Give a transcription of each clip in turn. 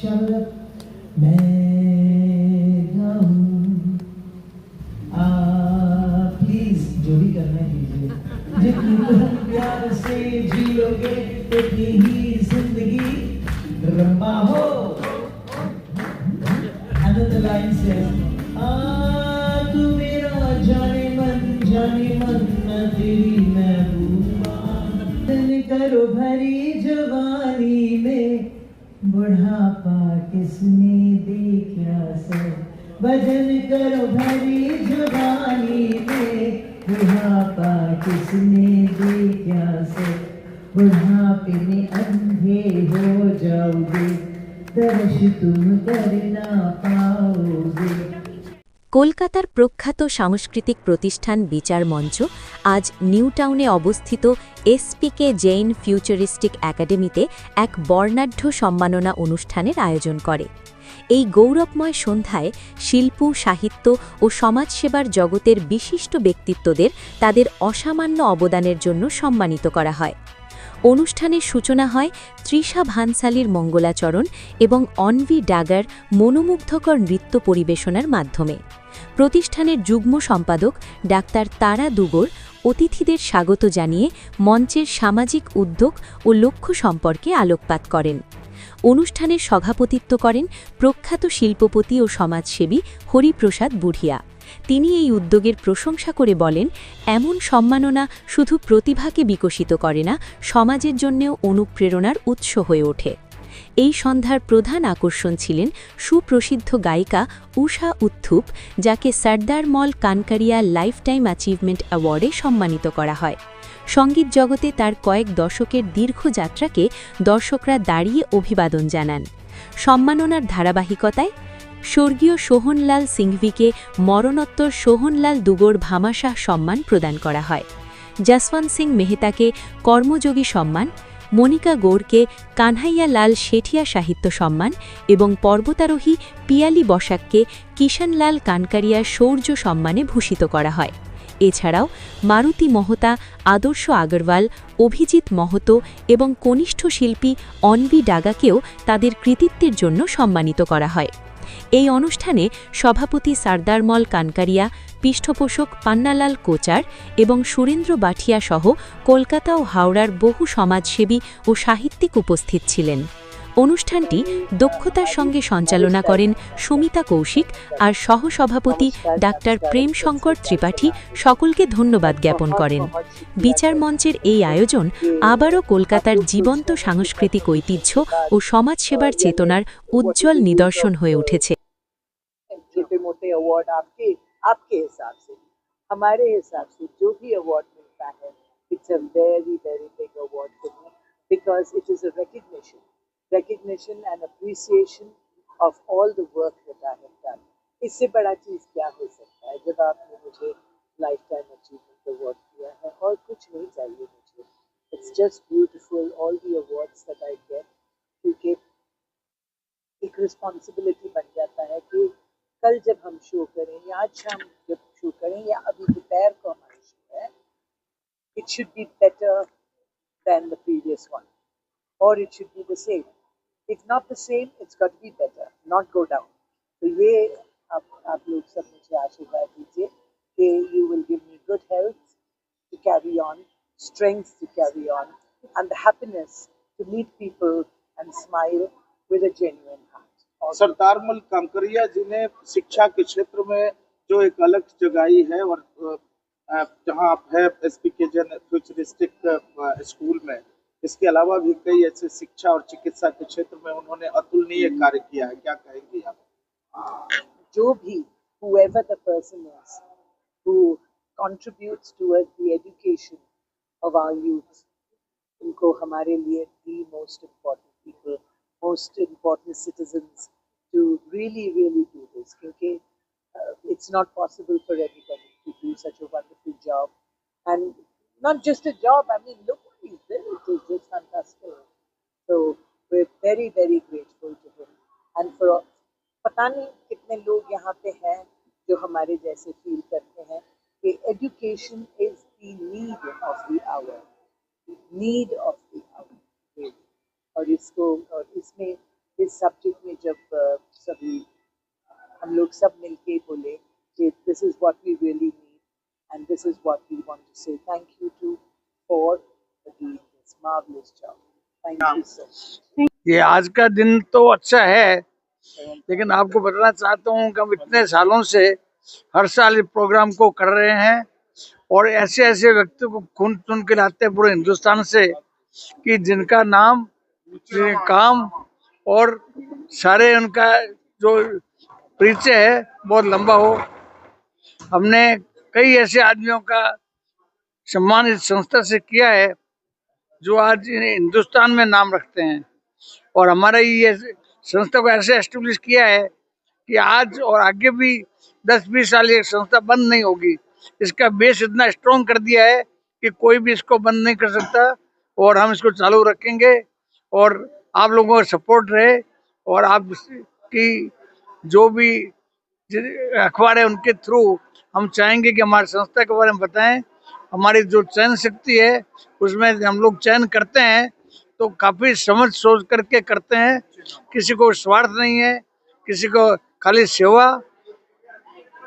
शब्द मैं गाऊं, आप प्लीज जो भी करना कीजिए, जितनी तुम प्यार से जियोगे उतनी ही जिंदगी लंबा हो। And then the line says, तू मेरा जाने मन मैं तेरी महबूबा, दिन करो भरी जवानी में, बुढ़ापा किसने देखा सर, भजन करो भरी जवानी में, बुढ़ापा किसने देखा सर, बुढ़ापे में अंधे हो जाओगे, दर्श तुम कर ना पाओगे। কলকাতার প্রখ্যাত সাংস্কৃতিক প্রতিষ্ঠান বিচার মঞ্চ আজ নিউ টাউনে অবস্থিত এসপিকে জৈন ফিউচারিস্টিক একাডেমিতে এক বর্ণাঢ্য সম্মাননা অনুষ্ঠানের আয়োজন করে। এই গৌরবময় সন্ধ্যায় শিল্প, সাহিত্য ও সমাজসেবার জগতের বিশিষ্ট ব্যক্তিত্বদের তাদের অসামান্য অবদানের জন্য সম্মানিত করা হয়। অনুষ্ঠানের সূচনা হয় তৃষা ভানসালীর মঙ্গলাচরণ এবং অনভি ডাগার মনোমুগ্ধকর নৃত্য পরিবেশনার মাধ্যমে। প্রতিষ্ঠানের যুগ্ম সম্পাদক ডাক্তার তারা দুগর অতিথিদের স্বাগত জানিয়ে মঞ্চের সামাজিক উদ্যোগ ও লক্ষ্য সম্পর্কে আলোকপাত করেন। অনুষ্ঠানের সভাপতিত্ব করেন প্রখ্যাত শিল্পপতি ও সমাজসেবী হরিপ্রসাদ বুঢ়িয়া। তিনি এই উদ্যোগের প্রশংসা করে বলেন, এমন সম্মাননা শুধু প্রতিভাকে বিকশিত করে না, সমাজের জন্যও অনুপ্রেরণার উৎস হয়ে ওঠে। এই সন্ধ্যার প্রধান আকর্ষণ ছিলেন সুপ্রসিদ্ধ গায়িকা উষা উত্থুপ, যাকে সর্দার মল কানকারিয়া লাইফ টাইম অ্যাচিভমেন্ট অ্যাওয়ার্ডে সম্মানিত করা হয়। সঙ্গীত জগতে তার কয়েক দশকের দীর্ঘ যাত্রাকে দর্শকরা দাঁড়িয়ে অভিবাদন জানান। সম্মাননার ধারাবাহিকতায় স্বর্গীয় সোহনলাল সিংভিকে মরণোত্তর সোহনলাল দুগর ভামাশাহ সম্মান প্রদান করা হয়। যশবন্ত সিং মেহতাকে কর্মযোগী সম্মান, মনিকা গৌড়কে কানহাইয়া লাল শেঠিয়া সাহিত্য সম্মান এবং পর্বতারোহী পিয়ালি বসাককে কিষানলাল কানকারিয়া শৌর্য সম্মানে ভূষিত করা হয়। এছাড়াও মারুতি মহতা, আদর্শ আগরওয়াল, অভিজিৎ মহতো এবং কনিষ্ঠ শিল্পী অনভি ডাগাকেও তাদের কৃতিত্বের জন্য সম্মানিত করা হয়। এই অনুষ্ঠানে সভাপতি সর্দার মল কানকারিয়া, পৃষ্ঠপোষক পান্নালাল কোচার এবং সুরেন্দ্র বাঠিয়া সহ কলকাতা ও হাওড়ার বহু সমাজসেবী ও সাহিত্যিক উপস্থিত ছিলেন। অনুষ্ঠানটি দক্ষতার সঙ্গে সঞ্চালনা করেন সুমিতা কৌশিক আর সহসভাপতি ডাক্তার প্রেম শঙ্কর ত্রিপাঠী সকলকে ধন্যবাদ জ্ঞাপন করেন। বিচার মঞ্চের এই আয়োজন আবারও কলকাতার জীবন্ত সাংস্কৃতিক ঐতিহ্য ও সমাজসেবার চেতনার উজ্জ্বল নিদর্শন হয়ে উঠেছে। आपके हिसाब से, हमारे हिसाब से जो भी अवार्ड मिलता है, it's a very very big award for me because it is a recognition and appreciation of all the work that I have done. इससे बड़ा चीज़ क्या हो सकता है जब आपने मुझे लाइफ टाइम अचीवमेंट अवार्ड दिया है, और कुछ नहीं चाहिए मुझे। It's just beautiful, all the awards that I get, क्योंकि एक रिस्पॉन्सिबिलिटी बन जाता है कि कल जब हम शो करें या आज शाम जब शो करें या अभी दोपहर को हमारा शो है, it should be better than the previous one, or it should be the same. If not the same, it's got to be better, not go down. तो ये आप लोग सब मुझे आशीर्वाद दीजिए कि you will give me good health to carry on, strength to carry on, and the happiness to meet people and smile with a genuine heart. सरदार मल कानकारिया जी ने शिक्षा के क्षेत्र में जो एक अलग जगाई है, और जहां आप है एसपीके जैन फ्यूचरिस्टिक स्कूल में, इसके अलावा भी कई ऐसे शिक्षा और चिकित्सा के क्षेत्र में उन्होंने अतुलनीय कार्य किया है। क्या कहेंगी आप? जो भी whoever the person is who contributes towards the education of our youth, उनको हमारे लिए the most important people, most important citizens to really do this, क्योंकि it's not possible for everybody to do such a wonderful job, and not just a job, I mean look what he's did, it is just fantastic. So we're very grateful to him, and for पता नहीं कितने लोग यहाँ पे हैं जो हमारे जैसे फील करते हैं कि education is the need of the hour, really. और इसको, और इसमें इस सब्जेक्ट में जब सभी हम लोग सब मिलके बोले कि this is what we really need and this is what we want to say thank you to for doing this marvellous job. Thank you so much. ये आज का दिन तो अच्छा है, लेकिन आपको बताना चाहता हूँ कि हम इतने सालों से हर साल इस प्रोग्राम को कर रहे हैं और ऐसे ऐसे व्यक्तियों को खून चुन के लाते हैं पूरे हिंदुस्तान से कि जिनका नाम, जिनके काम और सारे उनका जो परिचय है बहुत लंबा हो। हमने कई ऐसे आदमियों का सम्मान इस संस्था से किया है जो आज हिंदुस्तान में नाम रखते हैं और हमारा ये संस्था को ऐसे एस्टेब्लिश किया है कि आज और आगे भी 10-20 साल ये संस्था बंद नहीं होगी। इसका बेस इतना स्ट्रॉन्ग कर दिया है कि कोई भी इसको बंद नहीं कर सकता और हम इसको चालू रखेंगे और आप लोगों का सपोर्ट रहे और आप की जो भी अखबार है उनके थ्रू हम चाहेंगे कि हमारी संस्था के बारे में बताएं। हमारी जो चयन शक्ति है उसमें हम लोग चयन करते हैं तो काफी समझ सोच करके करते हैं, किसी को स्वार्थ नहीं है, किसी को खाली सेवा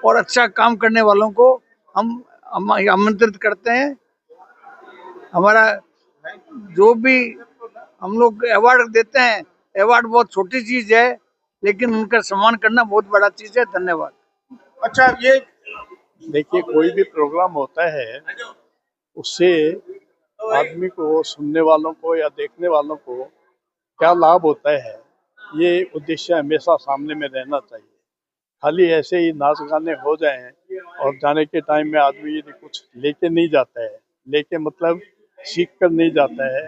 और अच्छा काम करने वालों को हम आमंत्रित करते हैं। हमारा जो भी हम लोग अवार्ड देते हैं, अवार्ड बहुत छोटी चीज है लेकिन उनका सम्मान करना बहुत बड़ा चीज है। धन्यवाद। अच्छा, ये देखिए, कोई भी प्रोग्राम होता है उससे आदमी को, सुनने वालों को या देखने वालों को क्या लाभ होता है, ये उद्देश्य हमेशा सामने में रहना चाहिए। खाली ऐसे ही नाच गाने हो जाएं और जाने के टाइम में आदमी यदि कुछ लेके नहीं जाता है, लेके मतलब सीख कर नहीं जाता है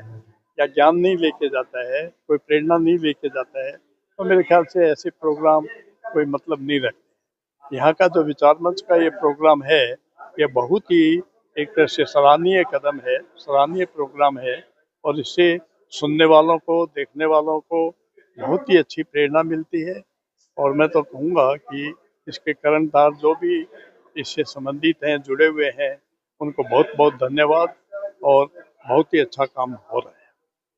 या ज्ञान नहीं लेके जाता है, कोई प्रेरणा नहीं लेके जाता है, तो मेरे ख्याल से ऐसे प्रोग्राम कोई मतलब नहीं रखते। यहाँ का जो विचार मंच का ये प्रोग्राम है, ये बहुत ही एक तरह से सराहनीय कदम है, सराहनीय प्रोग्राम है और इससे सुनने वालों को, देखने वालों को बहुत ही अच्छी प्रेरणा मिलती है। और मैं तो कहूँगा कि इसके कर्णधार जो भी इससे संबंधित हैं, जुड़े हुए हैं, उनको बहुत बहुत धन्यवाद और बहुत ही अच्छा काम हो रहा है।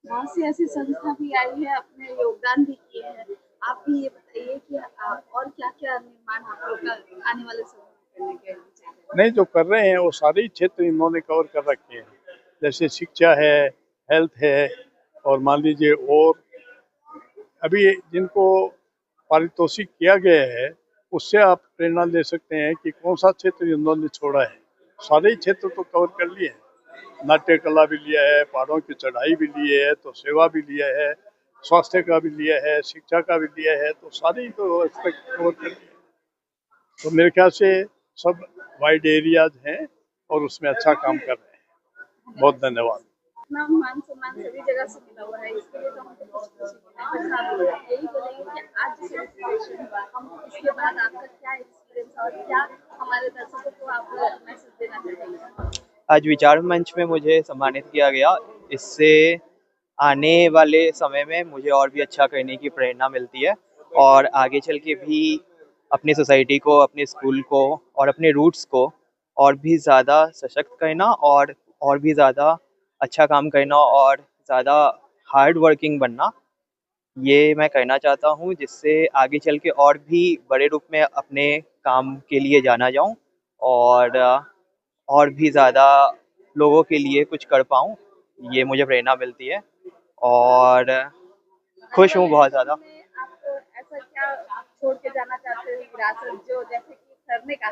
बहुत सी ऐसी संस्था भी आई है, अपने योगदान भी किए हैं। आप भी ये बताइए कि और क्या क्या निर्माण आप लोग का आने वाले समय में करने के विचार है? नहीं, जो कर रहे हैं वो सारे ही क्षेत्र इन्होंने कवर कर रखे हैं, जैसे शिक्षा है, हेल्थ है और मान लीजिए और अभी जिनको पारितोषिक किया गया है उससे आप प्रेरणा ले सकते हैं कि कौन सा क्षेत्र इन्होंने छोड़ा है। सारे ही क्षेत्र तो कवर कर लिए हैं, नाट्य कला भी लिया है, पहाड़ों की चढ़ाई भी लिए है, तो सेवा भी लिया है, स्वास्थ्य का भी लिया है, शिक्षा का भी लिया है, तो सारे ही तो एस्पेक्ट कवर कर लिए। तो मेरे ख्याल से सब वाइड एरियाज हैं और उसमें अच्छा काम कर रहे हैं। बहुत धन्यवाद। इतना मान सम्मान सभी जगह से मिला हुआ है, इसके लिए तो हमको बहुत खुशी है। यही बोलेंगे कि आज जो सेलिब्रेशन हुआ, हम इसके बाद आपका क्या एक्सपीरियंस और क्या हमारे दर्शकों को आप मैसेज देना चाहेंगे? आज विचार मंच में मुझे सम्मानित किया गया, इससे आने वाले समय में मुझे और भी अच्छा करने की प्रेरणा मिलती है और आगे चल के भी अपनी सोसाइटी को, अपने स्कूल को और अपने रूट्स को और भी ज़्यादा सशक्त करना और भी ज़्यादा अच्छा काम करना और ज़्यादा हार्ड वर्किंग बनना, ये मैं करना चाहता हूँ, जिससे आगे चल के और भी बड़े रूप में अपने काम के लिए जाना जाऊँ और भी ज़्यादा लोगों के लिए कुछ कर पाऊँ। ये मुझे प्रेरणा मिलती है और खुश हूँ बहुत ज़्यादा। आप ऐसा क्या छोड़ के जाना चाहते हैं विरासत, जो जैसे कि सर ने कहा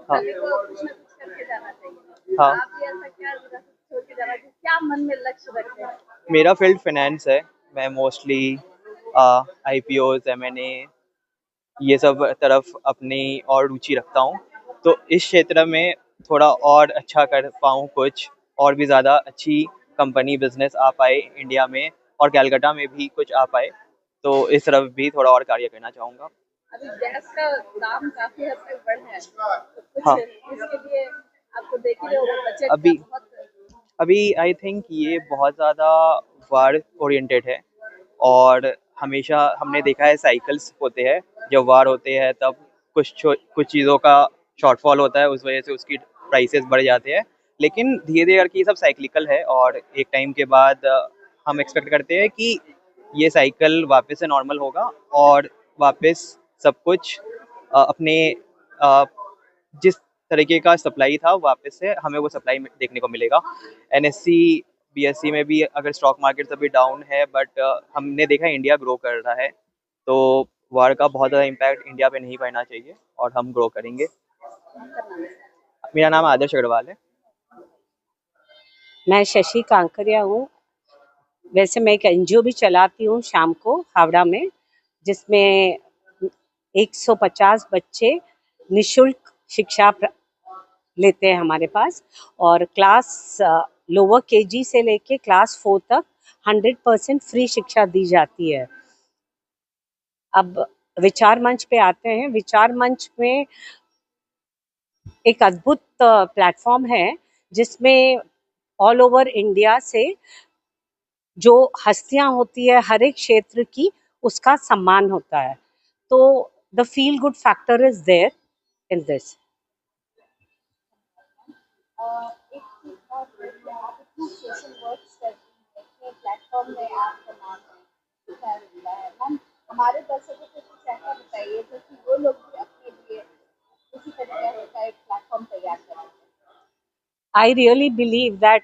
हाँ। सभी को कुछ ना कुछ करके जाना चाहिए, हाँ। आप भी ऐसा क्या विरासत छोड़ के जाना चाहिए, क्या मन में लक्ष्य रखते हैं? मेरा फील्ड फाइनेंस है, मैं मोस्टली IPOs, M&A ये सब तरफ अपनी और रुचि रखता हूँ, तो इस क्षेत्र में थोड़ा और अच्छा कर पाऊँ, कुछ और भी ज़्यादा अच्छी कंपनी बिजनेस आ पाए इंडिया में और कलकत्ता में भी कुछ आ पाए, तो इस तरफ भी थोड़ा और कार्य करना चाहूँगा। अभी गैस का दाम काफी हद तक बढ़ा है, तो कुछ हाँ। इसके लिए आपको देख ही रहे होंगे, बजट का बहुत अभी आई थिंक ये बहुत ज़्यादा वार ओरिएंटेड है और हमेशा हमने देखा है साइकिल्स होते हैं, जब वार होते हैं तब कुछ चीज़ों का शॉर्टफॉल होता है, उस वजह से उसकी प्राइसेस बढ़ जाते हैं, लेकिन धीरे धीरे करके ये सब साइक्लिकल है और एक टाइम के बाद हम एक्सपेक्ट करते हैं कि ये साइकिल वापस से नॉर्मल होगा और वापस सब कुछ अपने जिस तरीके का सप्लाई था वापस से हमें वो सप्लाई देखने को मिलेगा। एनएससी बीएससी में भी अगर स्टॉक मार्केट अभी डाउन है, बट हमने देखा इंडिया ग्रो कर रहा है, तो वार का बहुत ज़्यादा इम्पैक्ट इंडिया पे नहीं पड़ना चाहिए और हम ग्रो करेंगे। मेरा नाम आदर्श अग्रवाल है। मैं शशि कांकरिया हूँ। वैसे मैं एक एनजीओ भी चलाती हूँ शाम को हावड़ा में, जिसमें 150 बच्चे निशुल्क शिक्षा लेते हैं हमारे पास, और क्लास लोअर केजी से लेके क्लास 4 तक 100% फ्री शिक्षा दी जाती है। अब विचार मंच पे आते हैं। विचार मंच में एक अद्भुत प्लेटफॉर्म है जिसमें ऑल ओवर इंडिया से जो हस्तियां होती है हर एक क्षेत्र की, उसका सम्मान होता है। तो the feel good factor is there in this. एक चीज और है, आप इतना सोशल वर्क करती हैं, प्लेटफॉर्म में आपका नाम है, मिला है मैम। हमारे दर्शकों को कुछ ऐसा बताइए जो कि वो लोग भी अपने लिए उसी तरीके का एक प्लेटफॉर्म तैयार करें। I really believe that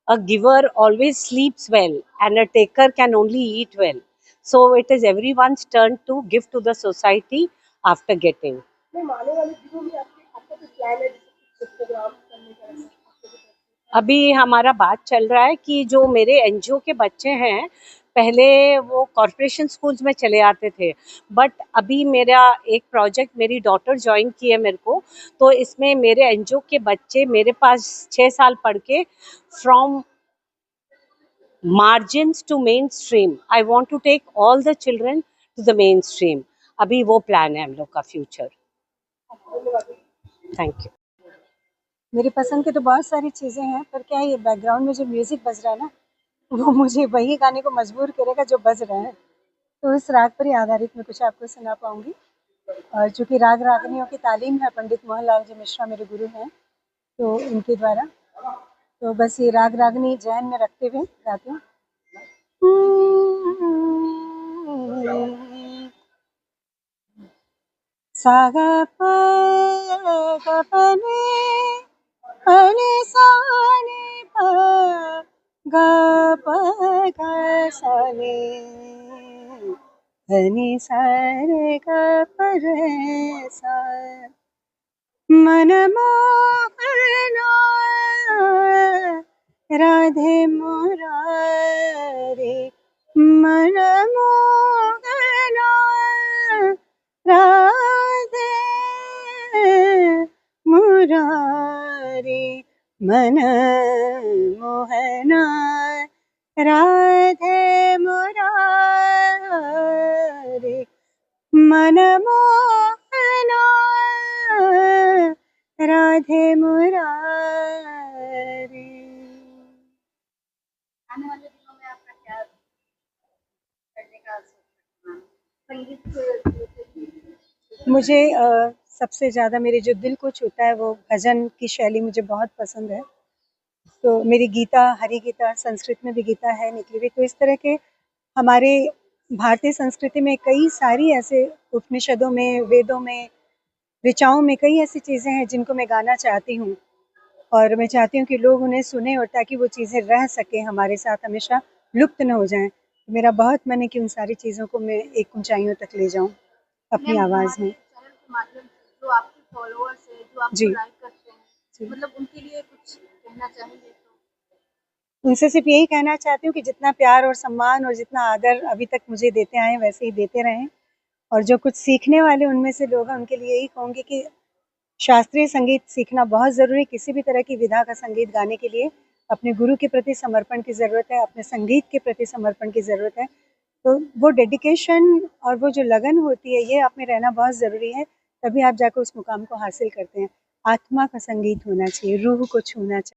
a giver always sleeps well and a taker can only eat well. So it is everyone's turn to give to the society after getting. आने वाले दिनों में आपका कुछ प्लान है प्रोग्राम करने का? अभी हमारा बात चल रहा है कि जो मेरे एनजीओ के बच्चे हैं, पहले वो कॉर्पोरेशन स्कूल्स में चले आते थे, बट अभी मेरा एक प्रोजेक्ट, मेरी डॉटर ज्वाइन की है मेरे को, तो इसमें मेरे एनजीओ के बच्चे मेरे पास 6 साल पढ़ के from margins to mainstream, I want to take all the children to the mainstream. अभी वो प्लान है हम लोग का फ्यूचर। Thank you. मेरी पसंद की तो बहुत सारी चीज़ें हैं, पर क्या है ये बैकग्राउंड में जो म्यूज़िक बज रहा है ना, वो मुझे वही गाने को मजबूर करेगा जो बज रहा है। तो इस राग पर ही आधारित मैं कुछ आपको सुना पाऊँगी। और चूँकि राग रागनियों की तालीम है, पंडित मोहनलाल जी मिश्रा मेरे गुरु हैं, तो उनके द्वारा, तो बस ये राग रागनी जहन में रखते हुए गाती हूँ। सा गा पा गा पा ने पने सा ने पा गा पा गा सा ने धनी सा रे गा पा रे सा। मन मोहना राधे मुरारी, मन मोहना राधे मुरारी, मन मोहना राधे मुरारी, मन मोहना राधे मुरारी। आने वाले दिनों में आपका क्या करने का संगीत? मुझे सबसे ज़्यादा मेरे जो दिल को छूता है वो भजन की शैली मुझे बहुत पसंद है। तो मेरी गीता, हरि गीता, संस्कृत में भी गीता है निकली हुई, तो इस तरह के हमारे भारतीय संस्कृति में कई सारी ऐसे उपनिषदों में, वेदों में, ऋचाओं में कई ऐसी चीज़ें हैं जिनको मैं गाना चाहती हूँ, और मैं चाहती हूँ कि लोग उन्हें सुने और ताकि वो चीज़ें रह सकें हमारे साथ, हमेशा लुप्त न हो जाएं। तो मेरा बहुत मन है कि उन सारी चीज़ों को मैं एक ऊंचाइयों तक ले जाऊँ अपनी आवाज़ में। चैनल के माध्यम से जो आपके फॉलोअर्स हैं, जो आपको जी। लाइक करते हैं, मतलब उनके लिए कुछ कहना चाहेंगे? तो उनसे सिर्फ यही कहना चाहती हूँ कि जितना प्यार और सम्मान और जितना आदर अभी तक मुझे देते आए हैं वैसे ही देते रहें, और जो कुछ सीखने वाले उनमें से लोग हैं उनके लिए यही कहूँगी कि शास्त्रीय संगीत सीखना बहुत ज़रूरी है। किसी भी तरह की विधा का संगीत गाने के लिए अपने गुरु के प्रति समर्पण की ज़रूरत है, अपने संगीत के प्रति समर्पण की ज़रूरत है। तो वो डेडिकेशन और वो जो लगन होती है, ये आप में रहना बहुत ज़रूरी है, तभी आप जाकर उस मुकाम को हासिल करते हैं। आत्मा का संगीत होना चाहिए, रूह को छूना चाहिए।